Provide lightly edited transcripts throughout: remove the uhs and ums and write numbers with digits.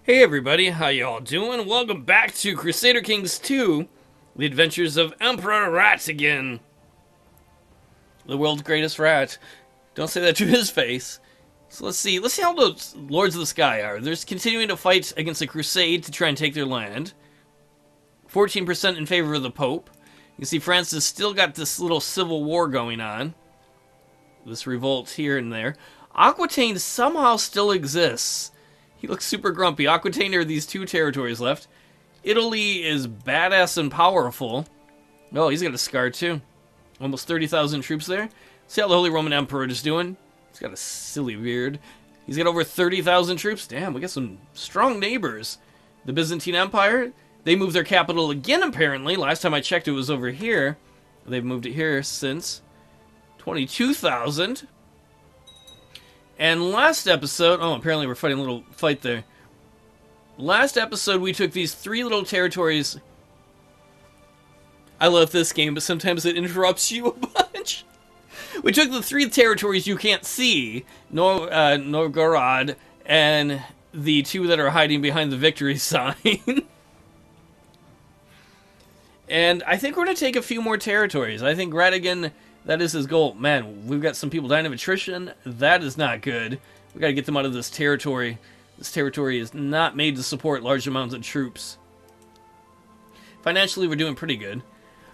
Hey everybody, how y'all doing? Welcome back to Crusader Kings II, The Adventures of Emperor Ratigan. The world's greatest rat. Don't say that to his face. So let's see how those Lords of the Sky are. They're continuing to fight against a crusade to try and take their land. 14% in favor of the Pope. You can see France has still got this little civil war going on. This revolt here and there. Aquitaine somehow still exists. He looks super grumpy. Aquitaine are these two territories left. Italy is badass and powerful. Oh, he's got a scar too. Almost 30,000 troops there. See how the Holy Roman Emperor is doing? He's got a silly beard. He's got over 30,000 troops. Damn, we got some strong neighbors. The Byzantine Empire, they moved their capital again apparently. Last time I checked it was over here. They've moved it here since. 22,000. And last episode, oh, apparently we're fighting a little fight there. Last episode, we took these three little territories. I love this game, but sometimes it interrupts you a bunch. We took the three territories you can't see, Novgorod, and the two that are hiding behind the victory sign. And I think we're going to take a few more territories. I think Ratigan... that is his goal. Man, we've got some people dying of attrition. That is not good. We got to get them out of this territory. This territory is not made to support large amounts of troops. Financially, we're doing pretty good.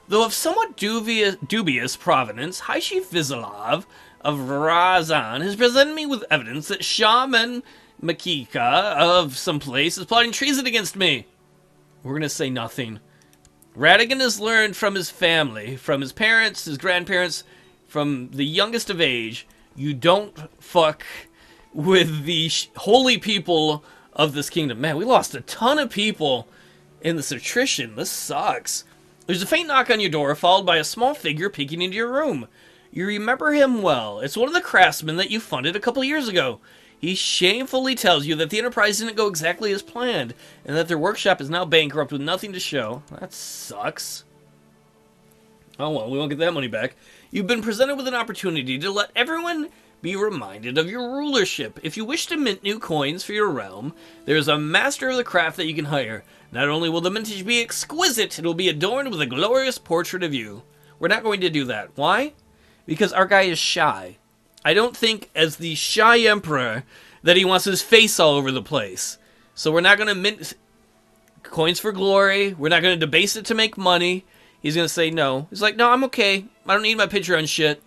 Though of somewhat dubious provenance, High Chief Vizilov of Razan has presented me with evidence that Shaman Makika of some place is plotting treason against me. We're going to say nothing. Ratigan has learned from his family, from his parents, his grandparents, from the youngest of age, you don't fuck with the holy people of this kingdom. Man, we lost a ton of people in this attrition. This sucks. There's a faint knock on your door, followed by a small figure peeking into your room. You remember him well. It's one of the craftsmen that you funded a couple years ago. He shamefully tells you that the enterprise didn't go exactly as planned, and that their workshop is now bankrupt with nothing to show. That sucks. Oh well, we won't get that money back. You've been presented with an opportunity to let everyone be reminded of your rulership. If you wish to mint new coins for your realm, there's a master of the craft that you can hire. Not only will the mintage be exquisite, it'll be adorned with a glorious portrait of you. We're not going to do that. Why? Because our guy is shy. I don't think, as the shy emperor, that he wants his face all over the place. So we're not going to mint coins for glory. We're not going to debase it to make money. He's going to say no. He's like, no, I'm okay. I don't need my picture on shit.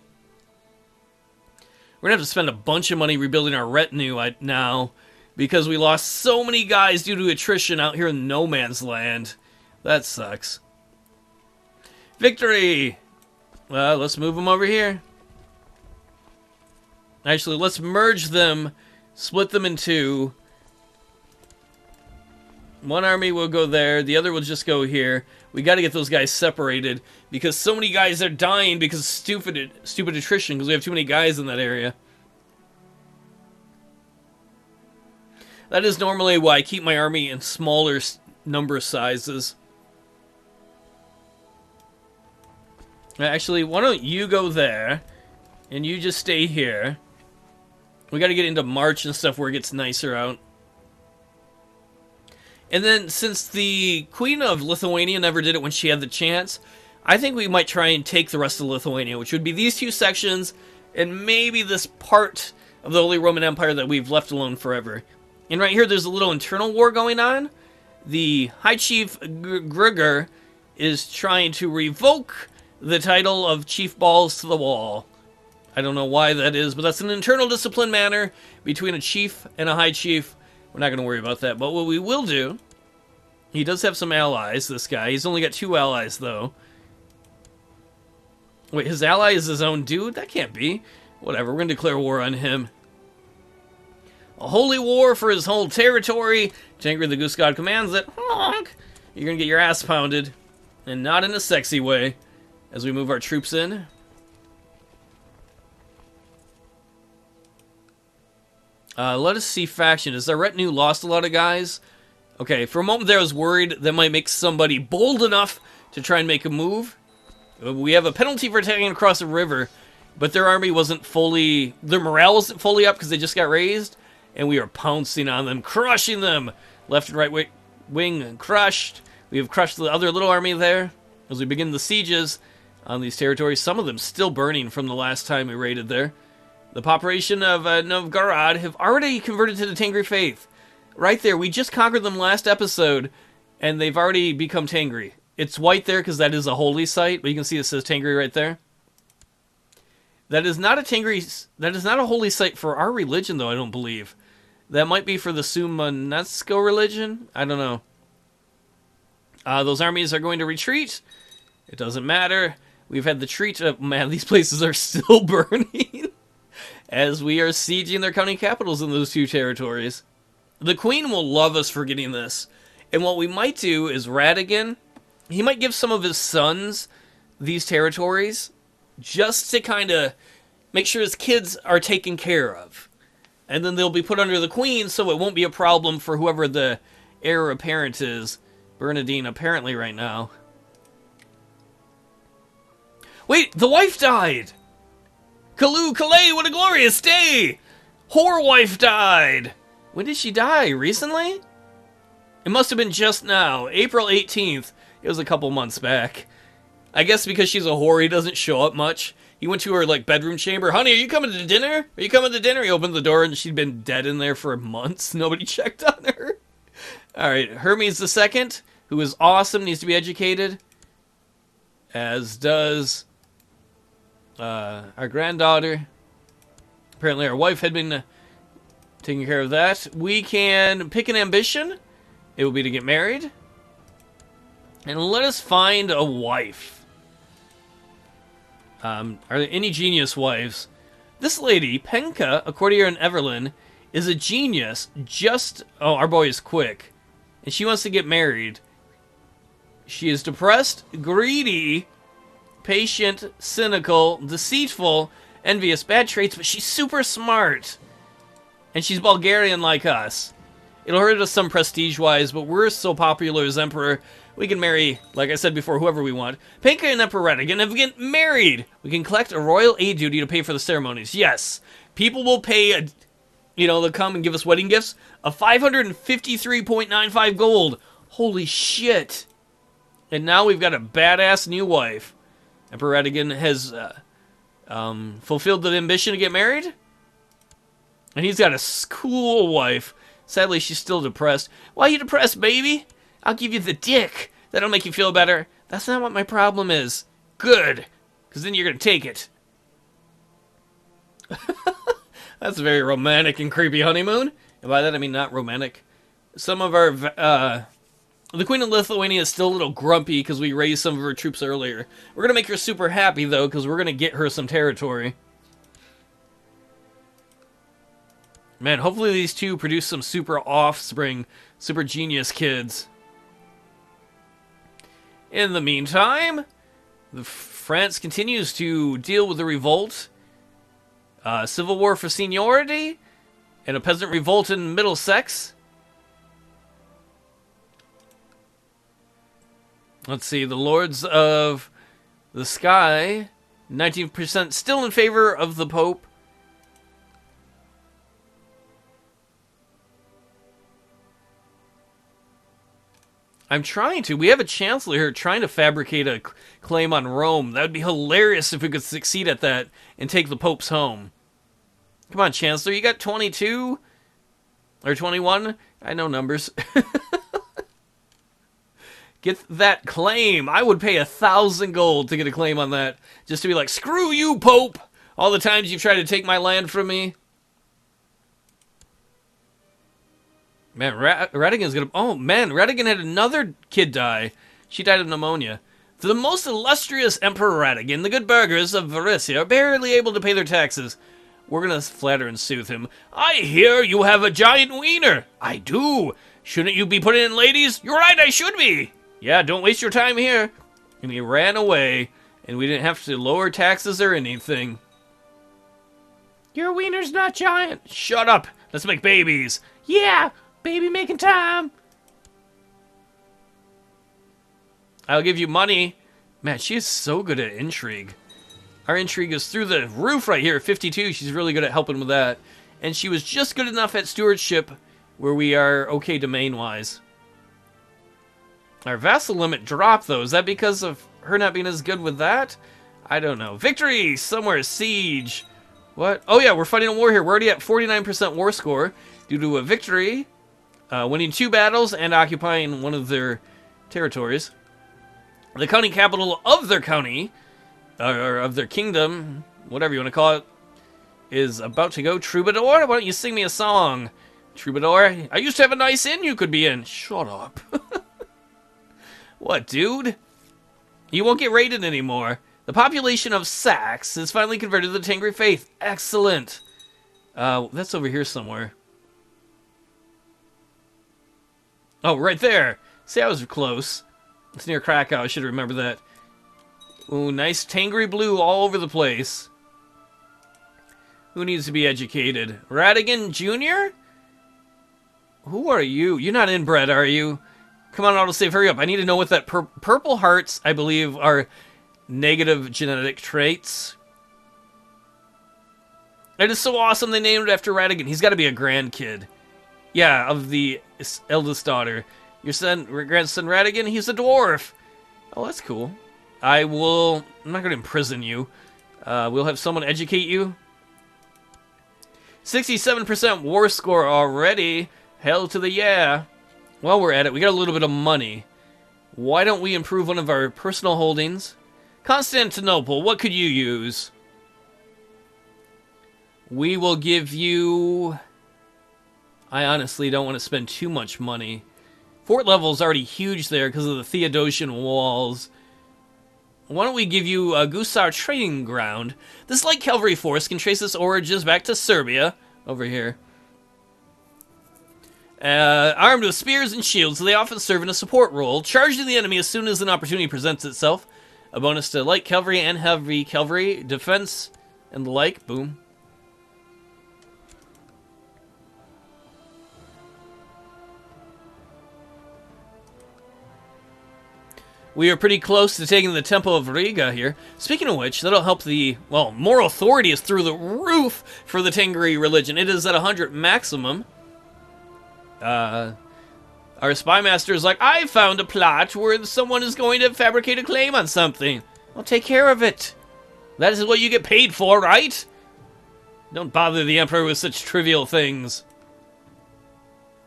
We're going to have to spend a bunch of money rebuilding our retinue now, because we lost so many guys due to attrition out here in no man's land. That sucks. Victory! Well, let's move them over here. Actually, let's merge them, split them in two. One army will go there, the other will just go here. We got to get those guys separated, because so many guys are dying because of stupid attrition, because we have too many guys in that area. That is normally why I keep my army in smaller number sizes. Actually, why don't you go there, and you just stay here. We got to get into March and stuff where it gets nicer out. And then, since the Queen of Lithuania never did it when she had the chance, I think we might try and take the rest of Lithuania, which would be these two sections, and maybe this part of the Holy Roman Empire that we've left alone forever. And right here, there's a little internal war going on. The High Chief Grigor is trying to revoke the title of Chief Balls to the Wall. I don't know why that is, but that's an internal discipline matter between a chief and a high chief. We're not going to worry about that. But what we will do, he does have some allies, this guy. He's only got 2 allies, though. Wait, his ally is his own dude? That can't be. Whatever, we're going to declare war on him. A holy war for his whole territory. Tangri the Guiscard commands it. Honk! You're going to get your ass pounded. And not in a sexy way. As we move our troops in. Let us see faction. Has our retinue lost a lot of guys? Okay, for a moment there I was worried that might make somebody bold enough to try and make a move. We have a penalty for attacking across the river, but their army wasn't fully... their morale wasn't fully up because they just got raised, and we are pouncing on them, crushing them. Left and right wing crushed. We have crushed the other little army there as we begin the sieges on these territories. Some of them still burning from the last time we raided there. The population of Novgorod have already converted to the Tengri faith. Right there, we just conquered them last episode, and they've already become Tengri. It's white there because that is a holy site, but you can see it says Tengri right there. That is not a Tengri. That is not a holy site for our religion, though. I don't believe. That might be for the Sumanetsko religion. I don't know. Those armies are going to retreat. It doesn't matter. We've had the treat. Man, these places are still burning as we are sieging their county capitals in those two territories. The Queen will love us for getting this. And what we might do is Radigan. He might give some of his sons these territories just to kind of make sure his kids are taken care of. And then they'll be put under the Queen, so it won't be a problem for whoever the heir apparent is. Bernadine, apparently, right now. Wait, the wife died! Kalu Kalei, what a glorious day! Whore wife died! When did she die? Recently? It must have been just now. April 18th. It was a couple months back. I guess because she's a whore, he doesn't show up much. He went to her, like, bedroom chamber. Honey, are you coming to dinner? Are you coming to dinner? He opened the door, and she'd been dead in there for months. Nobody checked on her. Alright, Hermes II, who is awesome, needs to be educated. As does our granddaughter. Apparently our wife had been taking care of that. We can pick an ambition. It will be to get married. And let us find a wife. Are there any genius wives? This lady, Penka, a courtier in Everlyn, is a genius. Oh, our boy is quick. And she wants to get married. She is depressed, greedy, patient, cynical, deceitful, envious, bad traits, but she's super smart. And she's Bulgarian like us. It'll hurt us some prestige-wise, but we're so popular as emperor, we can marry, like I said before, whoever we want. Penka and Emperor Radigan have get married. We can collect a royal aid duty to pay for the ceremonies. Yes, people will pay, they'll come and give us wedding gifts of 553.95 gold. Holy shit. And now we've got a badass new wife. Emperor Radigan has fulfilled the ambition to get married. And he's got a cool wife. Sadly, she's still depressed. Why are you depressed, baby? I'll give you the dick. That'll make you feel better. That's not what my problem is. Good. Because then you're going to take it. That's a very romantic and creepy honeymoon. And by that, I mean not romantic. Some of our... the Queen of Lithuania is still a little grumpy because we raised some of her troops earlier. We're going to make her super happy, though, because we're going to get her some territory. Man, hopefully these two produce some super offspring, super genius kids. In the meantime, France continues to deal with the revolt. Civil war for seniority, and a peasant revolt in Middlesex. Let's see, the Lords of the Sky, 19% still in favor of the Pope. I'm trying to. We have a chancellor here trying to fabricate a claim on Rome. That would be hilarious if we could succeed at that and take the popes home. Come on, chancellor. You got 22? Or 21? I know numbers. Get that claim. I would pay 1,000 gold to get a claim on that. Just to be like, screw you, Pope! All the times you've tried to take my land from me. Man, Radigan's gonna... Oh, man, Radigan had another kid die. She died of pneumonia. The most illustrious Emperor Radigan, the good burghers of Varissia, are barely able to pay their taxes. We're gonna flatter and soothe him. I hear you have a giant wiener. I do. Shouldn't you be putting in ladies? You're right, I should be. Yeah, don't waste your time here. And he ran away, and we didn't have to lower taxes or anything. Your wiener's not giant. Shut up. Let's make babies. Yeah. Baby making time. I'll give you money. Man, she is so good at intrigue. Our intrigue is through the roof right here at 52. She's really good at helping with that. And she was just good enough at stewardship where we are okay domain-wise. Our vassal limit dropped, though. Is that because of her not being as good with that? I don't know. Victory! Somewhere. Siege. What? Oh, yeah, we're fighting a war here. We're already at 49% war score due to a victory, winning 2 battles and occupying one of their territories. The county capital of their county, or of their kingdom, whatever you want to call it, is about to go. Troubadour, why don't you sing me a song? Troubadour, I used to have a nice inn you could be in. Shut up. What, dude? You won't get raided anymore. The population of Sacs is finally converted to the Tengri faith. Excellent. That's over here somewhere. Oh, right there. See, I was close. It's near Krakow. I should remember that. Ooh, nice Tengri blue all over the place. Who needs to be educated? Radigan Jr.? Who are you? You're not inbred, are you? Come on, autosave, hurry up. I need to know what that purple hearts, I believe, are negative genetic traits. It is so awesome they named it after Radigan. He's got to be a grandkid. Yeah, of the eldest daughter. Your grandson Radigan, he's a dwarf. Oh, that's cool. I'm not going to imprison you. We'll have someone educate you. 67% war score already. Hell to the yeah. While we're at it, we got a little bit of money. Why don't we improve one of our personal holdings? Constantinople, what could you use? We will give you... I honestly don't want to spend too much money. Fort level is already huge there because of the Theodosian walls. Why don't we give you a Guiscard training ground? This light cavalry force can trace its origins back to Serbia. Over here. Armed with spears and shields, they often serve in a support role, charging the enemy as soon as an opportunity presents itself. A bonus to light cavalry and heavy cavalry, defense, and the like. Boom. We are pretty close to taking the Temple of Riga here. Speaking of which, that'll help the, well, moral authority is through the roof for the Tengri religion. It is at 100 maximum. Our spy master is like, I found a plot where someone is going to fabricate a claim on something. Well, take care of it. That is what you get paid for, right? Don't bother the Emperor with such trivial things.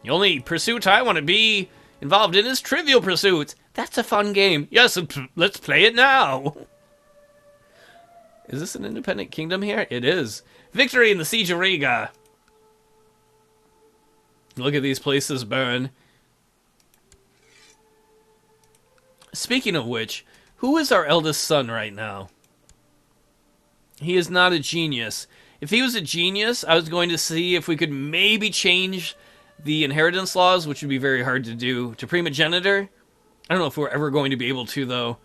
The only pursuit I want to be involved in is trivial pursuits. That's a fun game. Yes, let's play it now. Is this an independent kingdom here? It is. Victory in the Siege of Riga. Look at these places burn. Speaking of which, who is our eldest son right now? He is not a genius. If he was a genius, I was going to see if we could maybe change the inheritance laws, which would be very hard to do, to primogeniture. I don't know if we're ever going to be able to, though.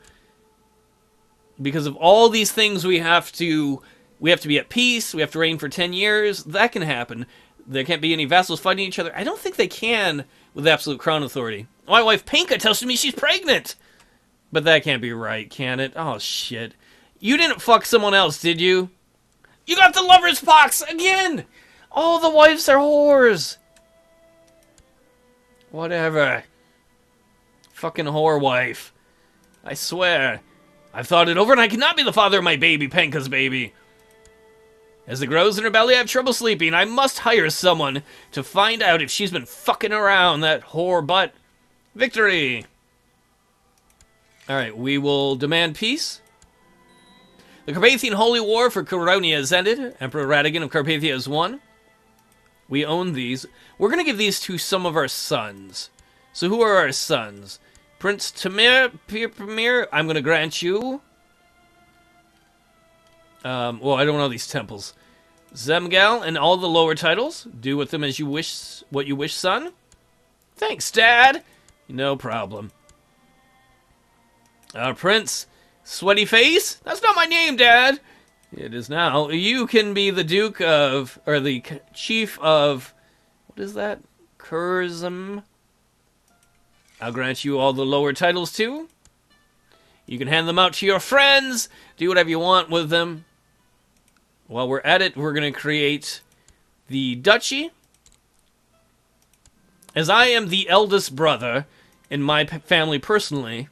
Because of all these things we have to be at peace, we have to reign for 10 years. That can happen. There can't be any vassals fighting each other. I don't think they can with absolute crown authority. My wife Pinka tells me she's pregnant. But that can't be right, can it? Oh, shit. You didn't fuck someone else, did you? You got the lover's pox again! All the wives are whores. Whatever. Fucking whore wife. I swear. I've thought it over and I cannot be the father of my baby, Penka's baby. As it grows in her belly, I have trouble sleeping. I must hire someone to find out if she's been fucking around, that whore butt. Victory! Alright, we will demand peace. The Carpathian Holy War for Caronia has ended. Emperor Radigan of Carpathia has won. We own these. We're going to give these to some of our sons. So who are our sons? Prince Tamir, I'm going to grant you. Well, I don't know these temples. Zemgal and all the lower titles. Do with them as you wish, what you wish, son. Thanks, Dad. No problem. Prince Sweaty Face. That's not my name, Dad. It is now. You can be the Duke of, or the Chief of, what is that? Kurzem. I'll grant you all the lower titles, too. You can hand them out to your friends. Do whatever you want with them. While we're at it, we're going to create the duchy. As I am the eldest brother in my family personally,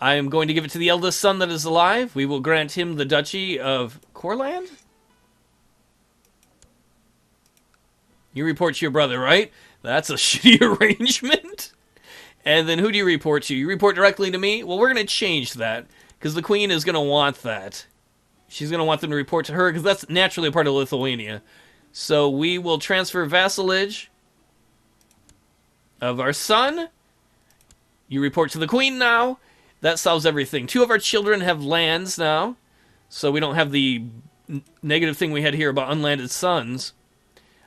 I am going to give it to the eldest son that is alive. We will grant him the Duchy of Courland? You report to your brother, right? That's a shitty arrangement. And then who do you report to? You report directly to me? Well, we're going to change that, because the queen is going to want that. She's going to want them to report to her, because that's naturally a part of Lithuania. So we will transfer vassalage of our son. You report to the queen now. That solves everything. 2 of our children have lands now, so we don't have the negative thing we had here about unlanded sons.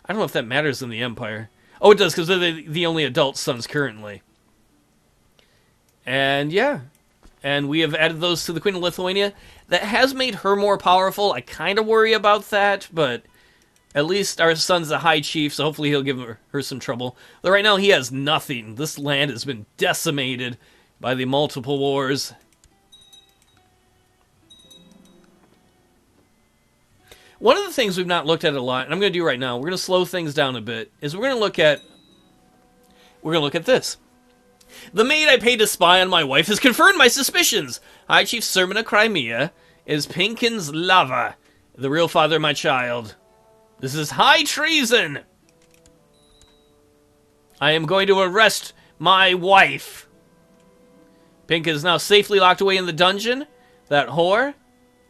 I don't know if that matters in the Empire. Oh, it does, because they're the only adult sons currently. And yeah. And we have added those to the Queen of Lithuania. That has made her more powerful. I kind of worry about that, but at least our son's a high chief, so hopefully he'll give her some trouble. Though right now he has nothing. This land has been decimated by the multiple wars. One of the things we've not looked at a lot, and I'm going to do right now, we're going to slow things down a bit, is we're going to look at this. The maid I paid to spy on my wife has confirmed my suspicions. High Chief Sermon of Crimea is Pinkin's lover, the real father of my child. This is high treason. I am going to arrest my wife. Pink is now safely locked away in the dungeon. That whore.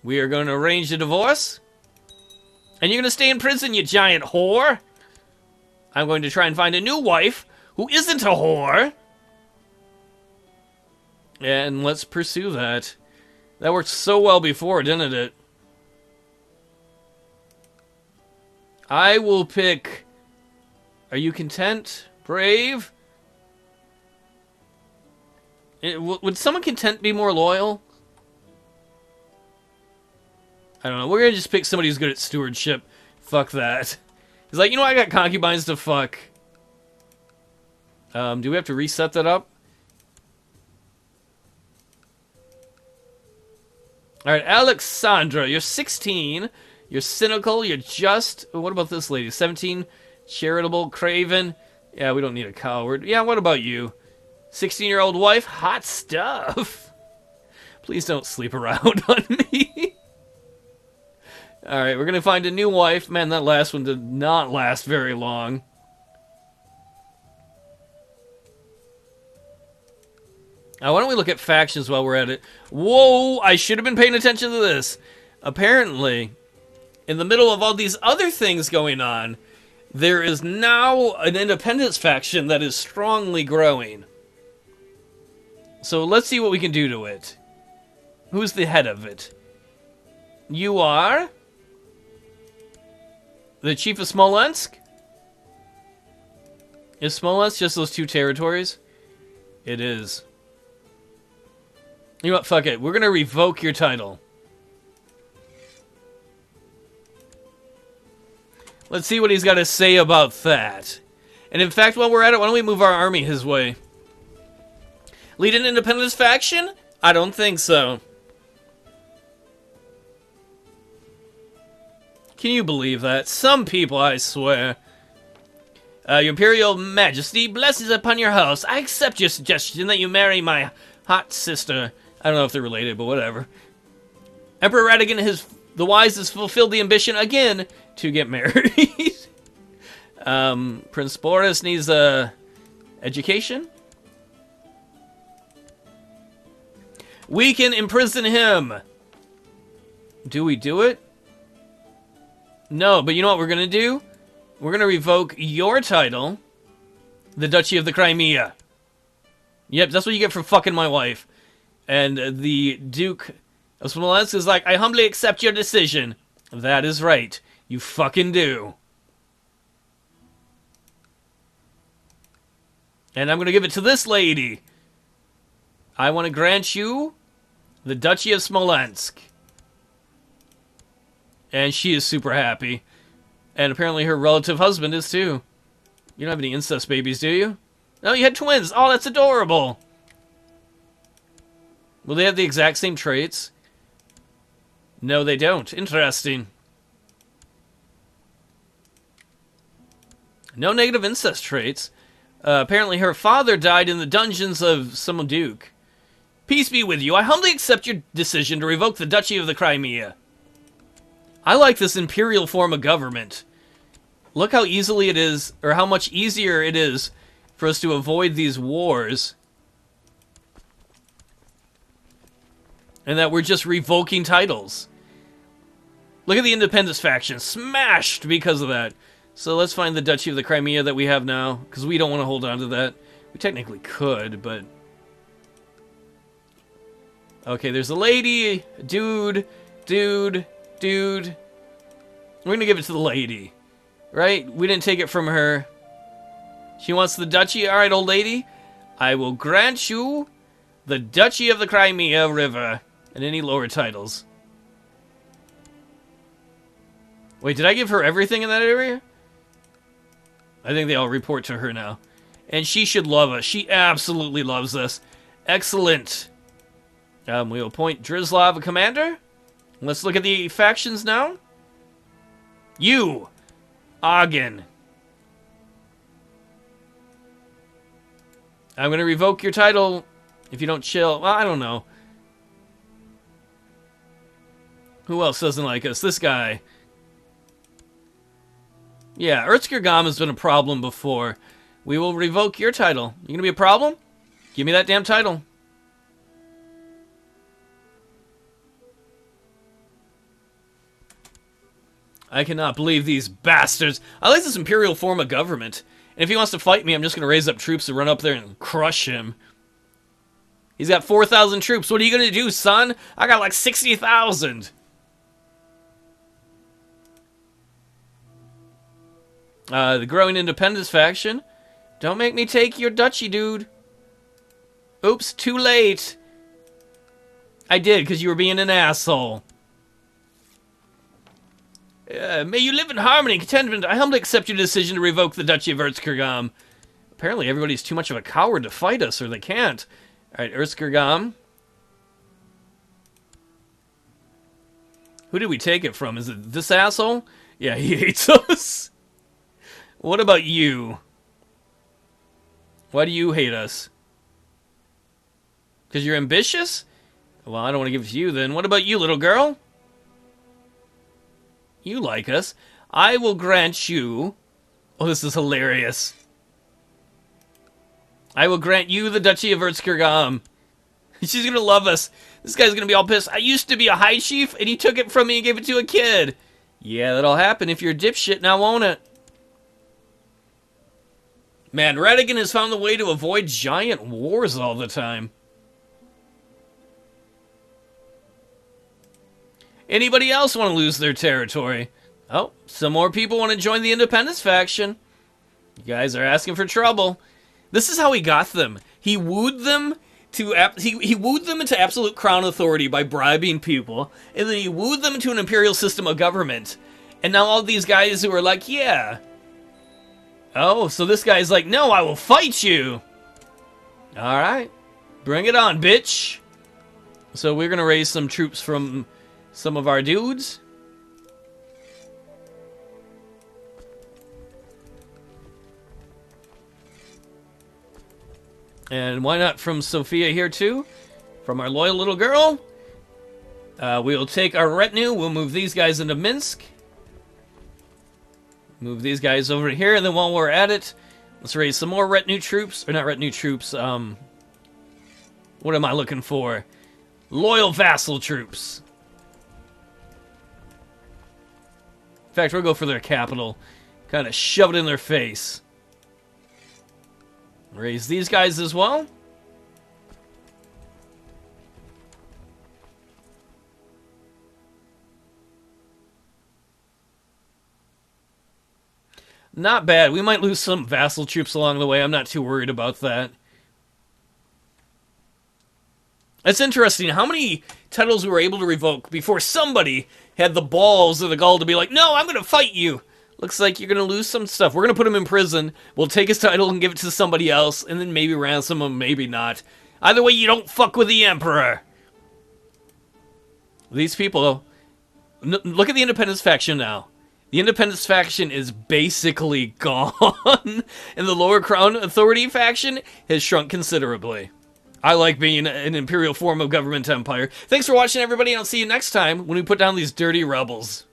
We are going to arrange a divorce. And you're going to stay in prison, you giant whore. I'm going to try and find a new wife who isn't a whore. And let's pursue that. That worked so well before, didn't it? I will pick... Are you content? Brave? Would someone content be more loyal? I don't know. We're going to just pick somebody who's good at stewardship. Fuck that. He's like, you know, I got concubines to fuck. Do we have to reset that up? Alright, Alexandra, you're 16. You're cynical. You're just... What about this lady? 17. Charitable. Craven. Yeah, we don't need a coward. Yeah, what about you? 16-year-old wife? Hot stuff. Please don't sleep around on me. Alright, we're going to find a new wife. Man, that last one did not last very long. Why don't we look at factions while we're at it? Whoa, I should have been paying attention to this. Apparently, in the middle of all these other things going on, there is now an independence faction that is strongly growing. So let's see what we can do to it. Who's the head of it? You are... the Chief of Smolensk? Is Smolensk just those 2 territories? It is. You know what, fuck it. We're going to revoke your title. Let's see what he's got to say about that. And in fact, while we're at it, why don't we move our army his way? Lead an independence faction? I don't think so. Can you believe that? Some people, I swear. Your Imperial Majesty, blessings upon your house. I accept your suggestion that you marry my hot sister. I don't know if they're related, but whatever. Emperor Radigan, the Wise, has fulfilled the ambition again to get married. Prince Boris needs education. We can imprison him. Do we do it? No, but you know what we're going to do? We're going to revoke your title, the Duchy of the Crimea. Yep, that's what you get for fucking my wife. And the Duke of Smolensk is like, I humbly accept your decision. That is right. You fucking do. And I'm going to give it to this lady. I want to grant you the Duchy of Smolensk. And she is super happy. And apparently her relative husband is too. You don't have any incest babies, do you? No, you had twins. Oh, that's adorable. Will they have the exact same traits? No, they don't. Interesting. No negative incest traits. Apparently her father died in the dungeons of some duke. Peace be with you. I humbly accept your decision to revoke the Duchy of the Crimea. I like this imperial form of government. Look how easily it is, or how much easier it is for us to avoid these wars. And that we're just revoking titles. Look at the independence faction. Smashed because of that. So let's find the Duchy of the Crimea that we have now. Because we don't want to hold on to that. We technically could, but... Okay, there's a lady. Dude. We're going to give it to the lady. Right? We didn't take it from her. She wants the duchy. Alright, old lady. I will grant you the Duchy of the Crimea River. And any lower titles. Wait, did I give her everything in that area? I think they all report to her now. And she should love us. She absolutely loves us. Excellent. We'll appoint Drislav a commander. Let's look at the factions now. You, Ogden. I'm going to revoke your title if you don't chill. Well, I don't know. Who else doesn't like us? This guy. Yeah, Erzkirgam has been a problem before. We will revoke your title. You going to be a problem? Give me that damn title. I cannot believe these bastards. I like this imperial form of government. And if he wants to fight me, I'm just going to raise up troops to run up there and crush him. He's got 4,000 troops. What are you going to do, son? I got like 60,000. The growing independence faction. Don't make me take your duchy, dude. Oops, too late. I did, because you were being an asshole. May you live in harmony and contentment. I humbly accept your decision to revoke the Duchy of Erzkirgam. Apparently everybody's too much of a coward to fight us, or they can't. Alright, Erzkirgam. Who did we take it from? Is it this asshole? Yeah, he hates us. What about you? Why do you hate us? Because you're ambitious? Well, I don't want to give it to you then. What about you, little girl? You like us. I will grant you... Oh, this is hilarious. I will grant you the Duchy of Erzkirgam. She's gonna love us. This guy's gonna be all pissed. I used to be a high chief, and he took it from me and gave it to a kid. Yeah, that'll happen if you're a dipshit, now won't it? Man, Radigan has found the way to avoid giant wars all the time. Anybody else want to lose their territory? Oh, some more people want to join the independence faction. You guys are asking for trouble. This is how he got them. He wooed them to he wooed them into absolute crown authority by bribing people, and then he wooed them into an imperial system of government. And now all these guys who are like, yeah. Oh, so this guy's like, no, I will fight you. All right, bring it on, bitch. So we're gonna raise some troops from some of our dudes. And why not from Sophia here too? From our loyal little girl. We'll take our retinue. We'll move these guys into Minsk. Move these guys over here. And then while we're at it, let's raise some more retinue troops. Or not retinue troops. What am I looking for? Loyal vassal troops. In fact, we'll go for their capital. Kind of shove it in their face. Raise these guys as well. Not bad. We might lose some vassal troops along the way. I'm not too worried about that. It's interesting how many titles we were able to revoke before somebody had the balls or the gall to be like, no, I'm going to fight you. Looks like you're going to lose some stuff. We're going to put him in prison. We'll take his title and give it to somebody else, and then maybe ransom him, maybe not. Either way, you don't fuck with the Emperor. These people, look at the independence faction now. The independence faction is basically gone, and the lower crown authority faction has shrunk considerably. I like being an imperial form of government empire. Thanks for watching, everybody, and I'll see you next time when we put down these dirty rebels.